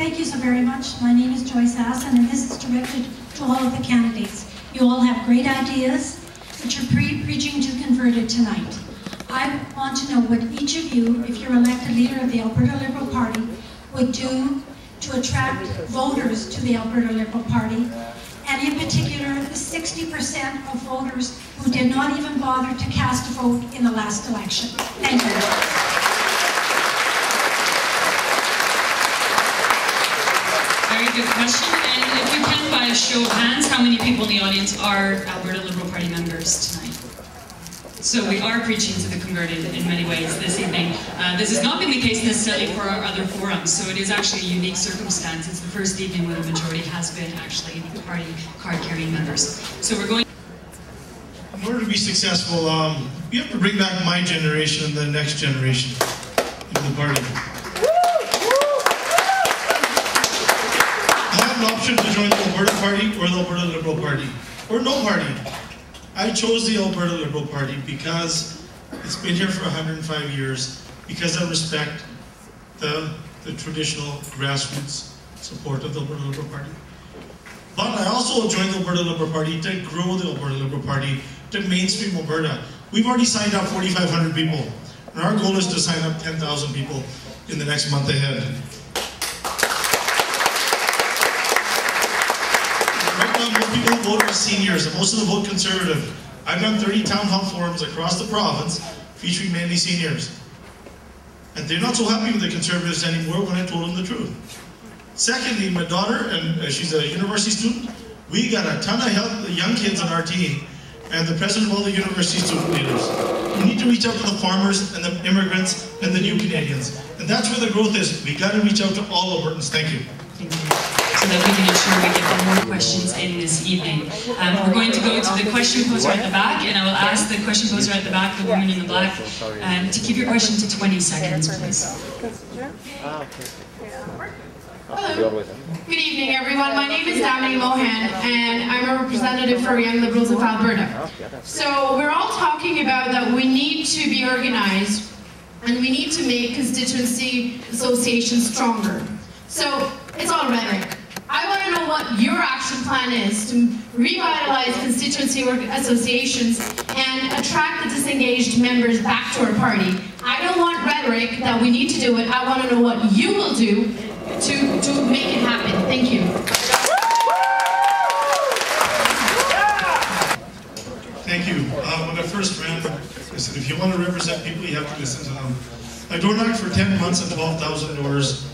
Thank you so very much. My name is Joyce Asson, and this is directed to all of the candidates. You all have great ideas, but you're preaching to converted tonight. I want to know what each of you, if you're elected leader of the Alberta Liberal Party, would do to attract voters to the Alberta Liberal Party, and in particular the 60% of voters who did not even bother to cast a vote in the last election. Thank you. Very good question. And if you can, by a show of hands, how many people in the audience are Alberta Liberal Party members tonight? So we are preaching to the converted in many ways this evening. This has not been the case necessarily for our other forums, so it is actually a unique circumstance. It's the first evening where the majority has been actually party card-carrying members. So we're going... In order to be successful, we have to bring back my generation and the next generation into the party. I have an option to join the Alberta Party or the Alberta Liberal Party, or no party. I chose the Alberta Liberal Party because it's been here for 105 years, because I respect the traditional grassroots support of the Alberta Liberal Party. But I also joined the Alberta Liberal Party to grow the Alberta Liberal Party to mainstream Alberta. We've already signed up 4,500 people, and our goal is to sign up 10,000 people in the next month ahead. Right now, most people who vote are seniors, and most of them vote Conservative. I've done 30 town hall forums across the province featuring mainly seniors. And they're not so happy with the Conservatives anymore when I told them the truth. Secondly, my daughter, and she's a university student, we got a ton of young kids on our team, and the president of all the university student leaders. We need to reach out to the farmers and the immigrants and the new Canadians. And that's where the growth is. We got to reach out to all Albertans. Thank you. Thank you. So that we can ensure we get more questions in this evening. We're going to go to the question poster at the back, and I will ask the question poster at the back, the woman in the black, to keep your question to 20 seconds, please. Hello. Good evening, everyone. My name is Damini Mohan, and I'm a representative for Young Liberals of Alberta. So we're all talking about that we need to be organized, and we need to make constituency associations stronger. So it's all rhetoric. I want to know what your action plan is to revitalize constituency associations and attract the disengaged members back to our party. I don't want rhetoric that we need to do it. I want to know what you will do to make it happen. Thank you. Thank you. When I first ran, I said, if you want to represent people, you have to listen to them. I door knocked for 10 months and 12,000 doors.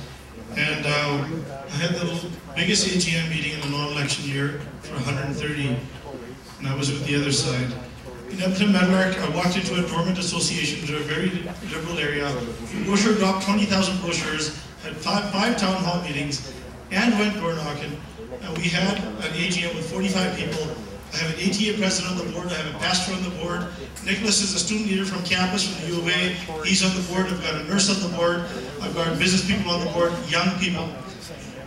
And I had the biggest AGM meeting in a non-election year for 130, and I was with the other side. In Edmonton Alberta, I walked into a dormant association in a very liberal area. The brochure dropped 20,000 brochures, had five town hall meetings, and went door knocking. And we had an AGM with 45 people. I have an ATA president on the board, I have a pastor on the board. Nicholas is a student leader from campus from the U of A. He's on the board, I've got a nurse on the board, I've got business people on the board, young people.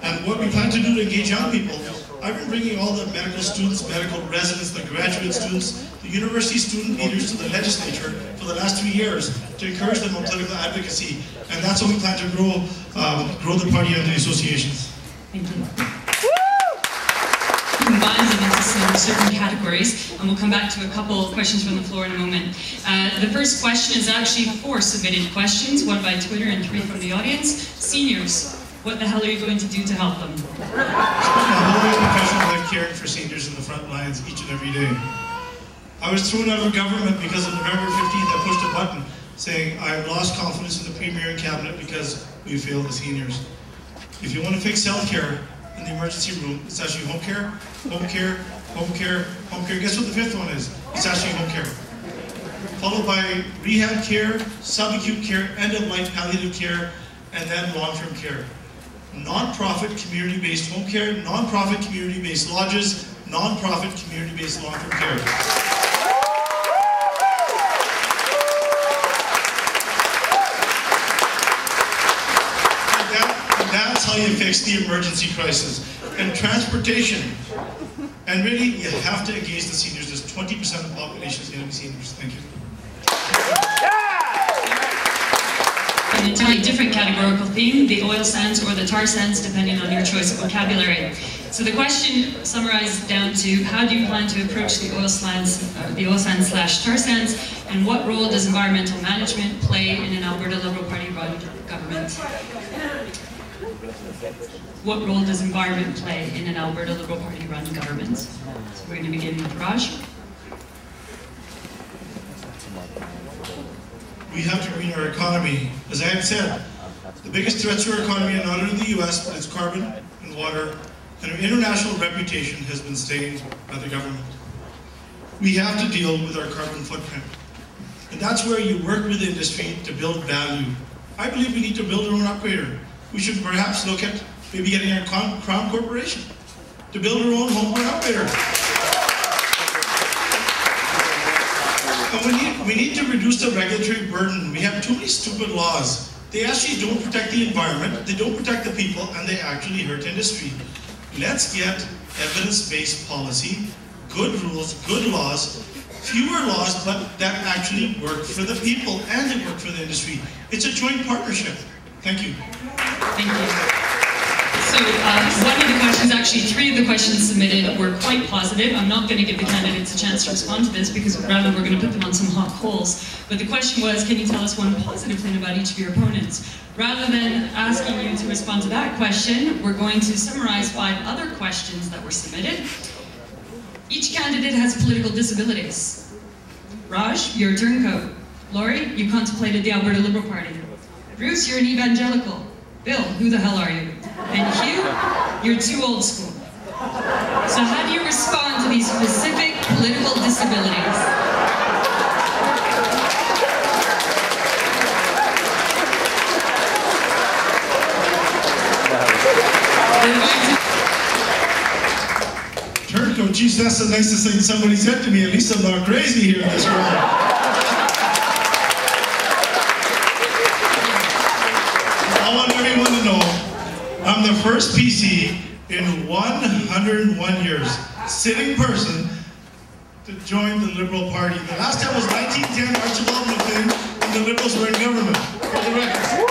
And what we plan to do to engage young people, I've been bringing all the medical students, medical residents, the graduate students, the university student leaders to the legislature for the last 3 years to encourage them on political advocacy. And that's how we plan to grow the party and the associations. Thank you. Combine them into some certain categories, and we'll come back to a couple questions from the floor in a moment. The first question is actually 4 submitted questions, 1 by Twitter and 3 from the audience. Seniors, what the hell are you going to do to help them? I spend my whole professional life caring for seniors in the front lines each and every day. I was thrown out of government because on November 15th I pushed a button saying I have lost confidence in the Premier and Cabinet because we failed the seniors. If you want to fix healthcare in the emergency room, it's actually home care, home care, home care, home care. Guess what the 5th one is? It's actually home care. Followed by rehab care, subacute care, end-of-life palliative care, and then long-term care. Non-profit community-based home care, non-profit community-based lodges, non-profit community-based long-term care. That's how you fix the emergency crisis. And transportation. And really, you have to engage the seniors. There's 20% of the population is going to be seniors. Thank you. an entirely different categorical theme, the oil sands or the tar sands, depending on your choice of vocabulary. So the question summarized down to, how do you plan to approach the oil sands/tar sands, and what role does environmental management play in an Alberta Liberal Party-run government? What role does environment play in an Alberta Liberal Party-run government? So we're going to begin with Raj. We have to green our economy. As I had said, the biggest threats to our economy are not only the US, but it's carbon and water, and our international reputation has been stained by the government. We have to deal with our carbon footprint. And that's where you work with industry to build value. I believe we need to build our own upgrader. We should perhaps look at maybe getting a Crown Corporation to build our own homegrown upgrader. And we need to reduce the regulatory burden. We have too many stupid laws. They actually don't protect the environment, they don't protect the people, and they actually hurt industry. Let's get evidence-based policy, good rules, good laws, fewer laws, but that actually work for the people and they work for the industry. It's a joint partnership. Thank you. Thank you. So one of the questions, actually 3 of the questions submitted were quite positive. I'm not going to give the candidates a chance to respond to this because rather we're going to put them on some hot coals. But the question was, can you tell us one positive thing about each of your opponents? Rather than asking you to respond to that question, we're going to summarize 5 other questions that were submitted. Each candidate has political disabilities. Raj, you're a turncoat. Laurie, you contemplated the Alberta Liberal Party. Bruce, you're an evangelical. Bill, who the hell are you? And Hugh, you're too old school. So how do you respond to these specific political disabilities? Turncoat, geez, that's the nicest thing somebody said to me. At least I'm not crazy here in this room. I want everyone to know I'm the first PC in 101 years, sitting person, to join the Liberal Party. The last time was 1910, Archibald McLean, and the Liberals were in government, for the record.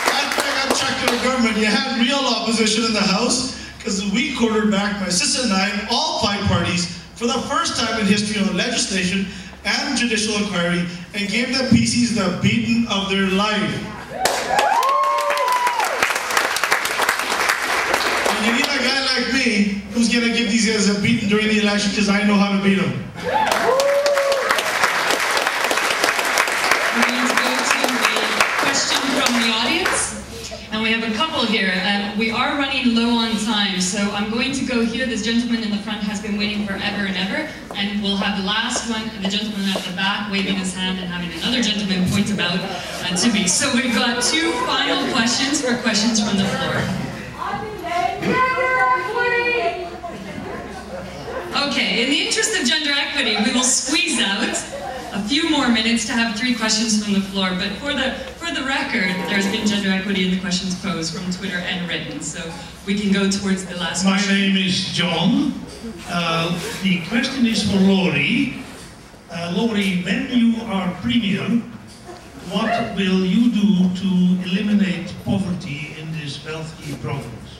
After I got checked out of government, you had real opposition in the House, because we quarterbacked, my sister and I, all 5 parties, for the first time in history on legislation and judicial inquiry, and gave the PCs the beating of their life. And you need a guy like me who's going to give these guys a beating during the election because I know how to beat them. We're going to go to a question from the audience. And we have a couple here. We are running low on time, so I'm going to go here. This gentleman in the front has been waiting forever and ever, and we'll have the last one, the gentleman at the back waving his hand and having another gentleman point about to me. So we've got 2 final questions for questions from the floor. Okay, in the interest of gender equity, we will squeeze out a few more minutes to have 3 questions from the floor, but for the record, there's been gender equity in the questions posed from Twitter and written, so we can go towards the last question. My name is John. The question is for Laurie. Laurie, when you are Premier, what will you do to eliminate poverty in this wealthy province?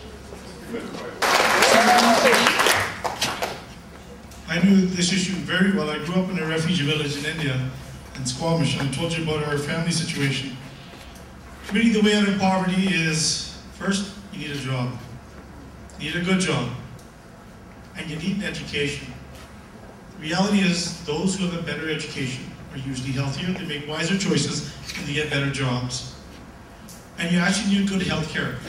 I knew this issue very well. I grew up in a refugee village in India, in Squamish, and I told you about our family situation. Really, the way out of poverty is, first, you need a job. You need a good job. And you need an education. The reality is, those who have a better education are usually healthier, they make wiser choices, and they get better jobs. And you actually need good health care.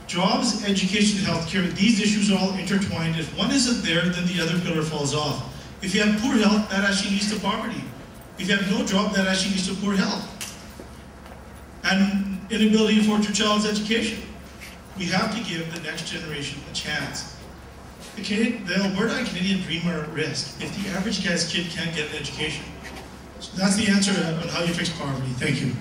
Jobs, education, and healthcare, these issues are all intertwined. If one isn't there, then the other pillar falls off. If you have poor health, that actually leads to poverty. If you have no job, that actually leads to poor health. And inability to afford your child's education. We have to give the next generation a chance. The Alberta and Canadian dream are at risk if the average guy's kid can't get an education. So that's the answer on how you fix poverty. Thank you.